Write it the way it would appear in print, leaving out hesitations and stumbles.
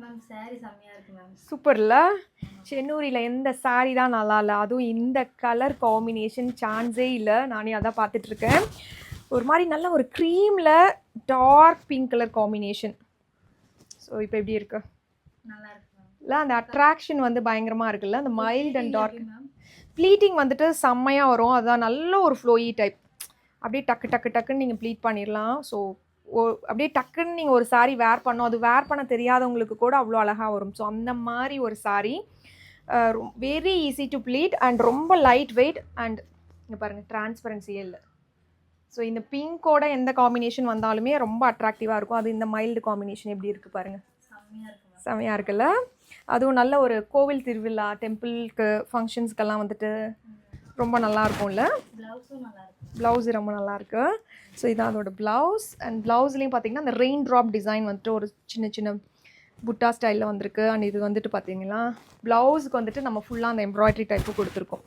Ma'am sorry செம்மையா இருக்கு ma'am. சூப்பர்ல. சென்னூரில் எந்த சாரீ தான் நல்லா இல்லை, அதுவும் இந்த கலர் காம்பினேஷன் சான்ஸே இல்லை. நானே அதான் பார்த்துட்ருக்கேன். ஒரு மாதிரி நல்ல ஒரு க்ரீமில் dark pink colour combination. So இப்போ எப்படி இருக்கு? நல்லா இருக்கு மேம். இல்லை அந்த அட்ராக்ஷன் வந்து பயங்கரமாக இருக்குல்ல, அந்த mild and dark. Ma'am pleating வந்துட்டு செம்மையாக வரும். அதுதான் நல்ல ஒரு ஃப்ளோயி டைப். அப்படியே டக்கு டக்கு டக்குன்னு நீங்கள் ப்ளீட் பண்ணிடலாம். ஸோ அப்படியே டக்குன்னு நீங்கள் ஒரு சாரீ வேர் பண்ணோம், அது வேர் பண்ண தெரியாதவங்களுக்கு கூட அவ்வளோ அழகாக வரும். ஸோ அந்த மாதிரி ஒரு sari, very easy to pleat and ரொம்ப லைட் வெயிட். அண்ட் இங்கே பாருங்கள், டிரான்ஸ்பரன்சியே இல்லை. ஸோ இந்த பிங்கோட எந்த காம்பினேஷன் வந்தாலுமே ரொம்ப அட்ராக்டிவாக இருக்கும். அது இந்த மைல்டு காம்பினேஷன் எப்படி இருக்குது பாருங்கள், செம்மையாக இருக்குல்ல. அதுவும் நல்ல ஒரு கோவில் திருவிழா, டெம்பிளுக்கு, ஃபங்க்ஷன்ஸ்க்கெல்லாம் வந்துட்டு ரொம்ப நல்லா இருக்கும்ல. ப்ளவுஸ் ரொம்ப நல்லாயிருக்கு. ஸோ இதான் அதோட ப்ளவுஸ். அண்ட் ப்ளவுஸ்லேயும் பார்த்தீங்கன்னா அந்த ரெயின் ட்ராப் டிசைன் வந்துட்டு ஒரு சின்ன சின்ன புட்டா ஸ்டைலில் வந்திருக்கு. அண்ட் இது வந்துட்டு பார்த்தீங்கன்னா ப்ளவுஸுக்கு வந்துட்டு நம்ம ஃபுல்லாக அந்த எம்ப்ராய்டரி டைப்பு கொடுத்துருக்கோம்.